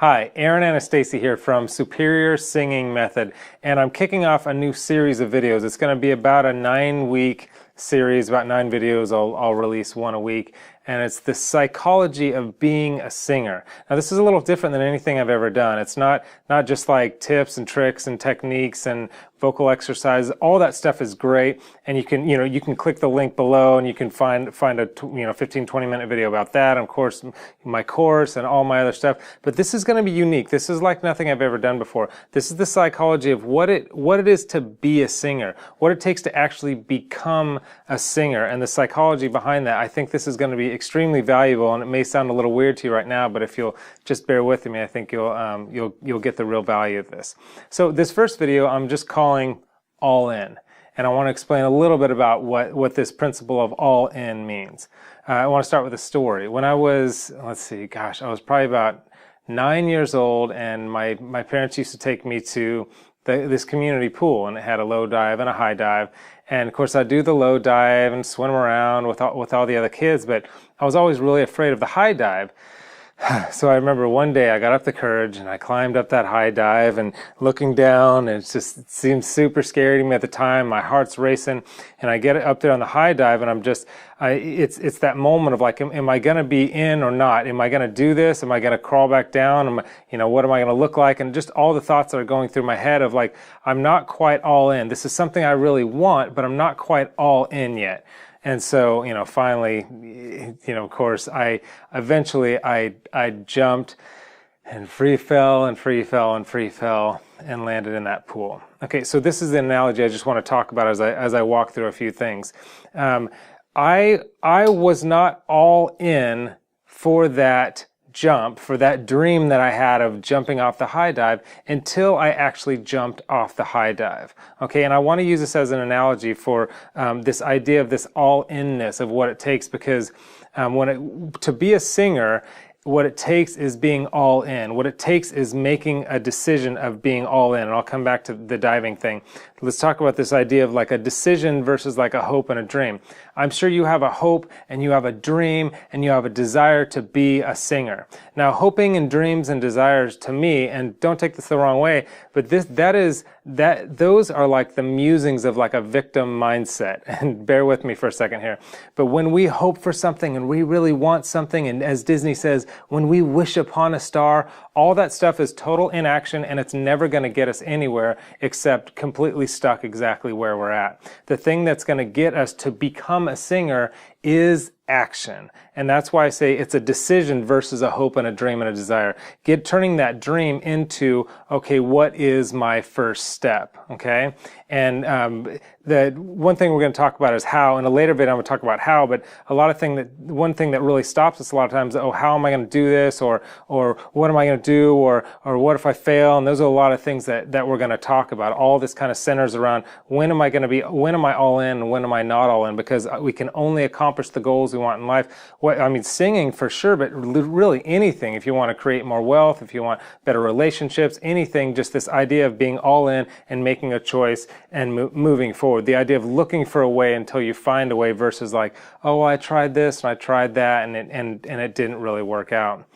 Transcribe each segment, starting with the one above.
Hi, Aaron Anastasi here from Superior Singing Method, and I'm kicking off a new series of videos. It's going to be about a 9-week series, about 9 videos. I'll release one a week, and it's the psychology of being a singer. Now, this is a little different than anything I've ever done. It's not just like tips and tricks and techniques and vocal exercises. All that stuff is great, and you can click the link below and you can find a 15-20 minute video about that, and of course my course and all my other stuff. But this is going to be unique. This is like nothing I've ever done before. This is the psychology of what it is to be a singer, what it takes to actually become a singer, and the psychology behind that. I think this is going to be extremely valuable, and it may sound a little weird to you right now, but if you'll just bear with me, I think you'll get the real value of this. So this first video I'm just calling all in, and I want to explain a little bit about what this principle of all in means. I want to start with a story. When I was, I was probably about 9 years old, and my parents used to take me to this community pool, and it had a low dive and a high dive. And of course, I'd do the low dive and swim around with all the other kids, but I was always really afraid of the high dive. So I remember one day I got up the courage and I climbed up that high dive, and looking down, and it seemed super scary to me at the time. My heart's racing, and I get up there on the high dive, and it's that moment of like, am I going to be in or not? Am I going to do this? Am I going to crawl back down? What am I going to look like? And just all the thoughts that are going through my head of like, I'm not quite all in. This is something I really want, but I'm not quite all in yet. And so, finally, of course, I eventually jumped and free fell and landed in that pool. Okay, so this is the analogy I just want to talk about as I walk through a few things. I was not all in for that jump, for that dream that I had of jumping off the high dive, until I actually jumped off the high dive. Okay, and I want to use this as an analogy for this idea of this all-inness of what it takes, because to be a singer, what it takes is being all in. What it takes is making a decision of being all in. And I'll come back to the diving thing. Let's talk about this idea of like a decision versus like a hope and a dream. I'm sure you have a hope and you have a dream and you have a desire to be a singer. Now, hoping and dreams and desires, to me, and don't take this the wrong way, but those are like the musings of like a victim mindset. And bear with me for a second here. But when we hope for something and we really want something, and as Disney says, when we wish upon a star, all that stuff is total inaction, and it's never going to get us anywhere except completely stuck exactly where we're at. The thing that's going to get us to become a singer is action. And that's why I say it's a decision versus a hope and a dream and a desire. Turning that dream into, okay, what is my first step? Okay? And the one thing we're going to talk about is how. In a later video, I'm going to talk about how, but one thing that really stops us a lot of times, how am I going to do this? Or what am I going to do? Or what if I fail? And those are a lot of things that we're going to talk about. All this kind of centers around when am I all in and when am I not all in? Because we can only accomplish the goals we want in life. Singing for sure, but really anything. If you want to create more wealth, if you want better relationships, anything, just this idea of being all in and making a choice and moving forward. The idea of looking for a way until you find a way versus like, I tried this and I tried that and it didn't really work out.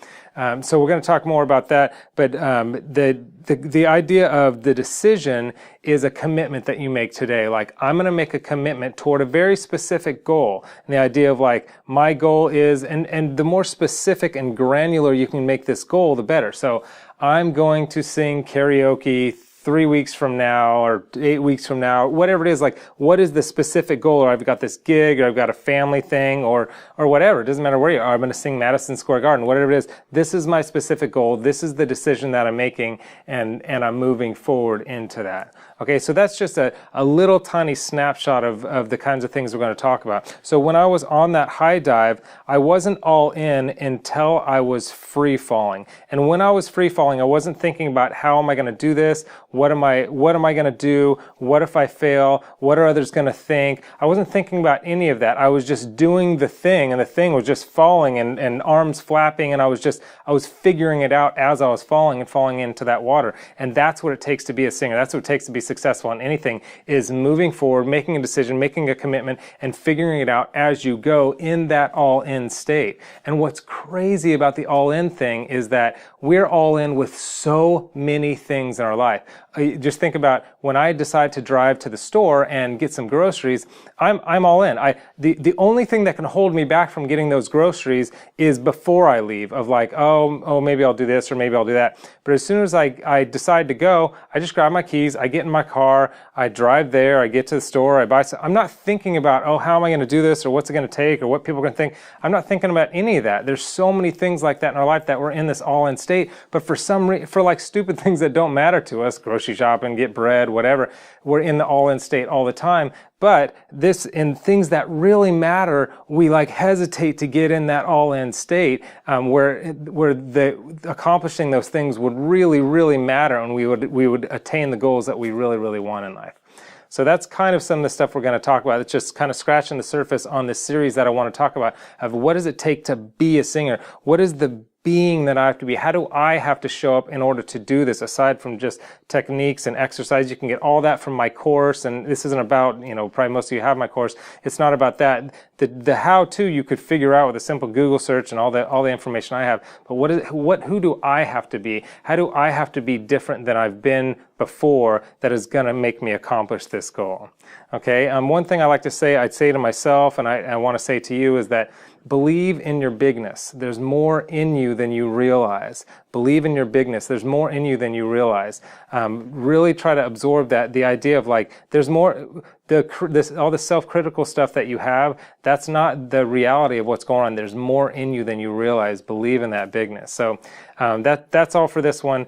So we're going to talk more about that, but the idea of the decision is a commitment that you make today. Like, I'm going to make a commitment toward a very specific goal. And the idea of like, my goal is, and the more specific and granular you can make this goal, the better. So I'm going to sing karaoke 3 weeks from now or 8 weeks from now, whatever it is. Like, what is the specific goal? Or I've got this gig, or I've got a family thing, or whatever. It doesn't matter where you are. I'm going to sing Madison Square Garden, whatever it is. This is my specific goal. This is the decision that I'm making, and I'm moving forward into that. Okay, so that's just a little tiny snapshot of the kinds of things we're going to talk about. So when I was on that high dive, I wasn't all in until I was free falling. And when I was free falling, I wasn't thinking about how am I going to do this? What am I going to do? What if I fail? What are others going to think? I wasn't thinking about any of that. I was just doing the thing, and the thing was just falling and arms flapping, and I was figuring it out as I was falling and falling into that water. And that's what it takes to be a singer. That's what it takes to be successful in anything is moving forward, making a decision, making a commitment, and figuring it out as you go in that all-in state. And what's crazy about the all-in thing is that we're all in with so many things in our life. Just think about when I decide to drive to the store and get some groceries, I'm all in. The only thing that can hold me back from getting those groceries is before I leave, of like, oh, maybe I'll do this or maybe I'll do that. But as soon as I decide to go, I just grab my keys, I get in my car, I drive there, I get to the store, I buy some. I'm not thinking about, oh, how am I going to do this or what's it going to take or what people are going to think. I'm not thinking about any of that. There's so many things like that in our life that we're in this all-in state, but for like stupid things that don't matter to us, grocery shopping, get bread, whatever, we're in the all-in state all the time. But in things that really matter, we like hesitate to get in that all-in state where accomplishing those things would really, really matter, and we would attain the goals that we really, really want in life. So that's kind of some of the stuff we're going to talk about. It's just kind of scratching the surface on this series that I want to talk about of what does it take to be a singer? What is the being that I have to be? How do I have to show up in order to do this, aside from just techniques and exercise? You can get all that from my course, and this isn't about, probably most of you have my course. It's not about that. The how-to you could figure out with a simple Google search and all the information I have. But who do I have to be? How do I have to be different than I've been before that is going to make me accomplish this goal? Okay. One thing I like to say, I'd say to myself, and I want to say to you, is that believe in your bigness. There's more in you than you realize. Believe in your bigness. There's more in you than you realize. Really try to absorb that. The idea of like, there's more, all the self-critical stuff that you have, that's not the reality of what's going on. There's more in you than you realize. Believe in that bigness. So that's all for this one.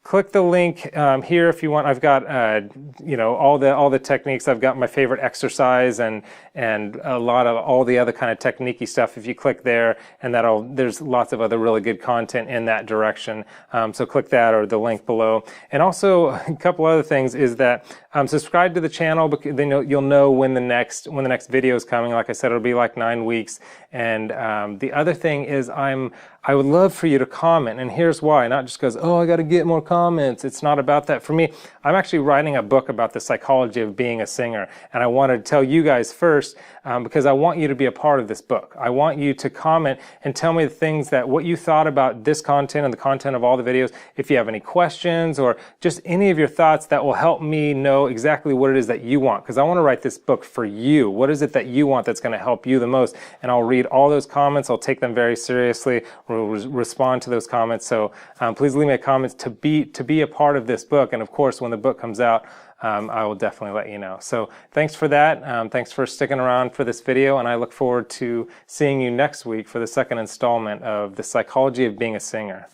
Click the link here if you want. I've got all the techniques. I've got my favorite exercise and a lot of all the other kind of techniquey stuff. If you click there, and there's lots of other really good content in that direction. So click that or the link below. And also a couple other things is that subscribe to the channel, because then you'll know when the next video is coming. Like I said, it'll be like 9 weeks. And the other thing is I would love for you to comment, and here's why. Not just because, oh, I got to get more comments. It's not about that. For me, I'm actually writing a book about the psychology of being a singer, and I wanted to tell you guys first because I want you to be a part of this book. I want you to comment and tell me the things what you thought about this content and the content of all the videos. If you have any questions or just any of your thoughts that will help me know exactly what it is that you want, because I want to write this book for you. What is it that you want that's going to help you the most? And I'll read all those comments. I'll take them very seriously. We'll respond to those comments. So please leave me a comment to be a part of this book. And of course, when the book comes out, I will definitely let you know. So thanks for that. Thanks for sticking around for this video, and I look forward to seeing you next week for the second installment of The Psychology of Being a Singer.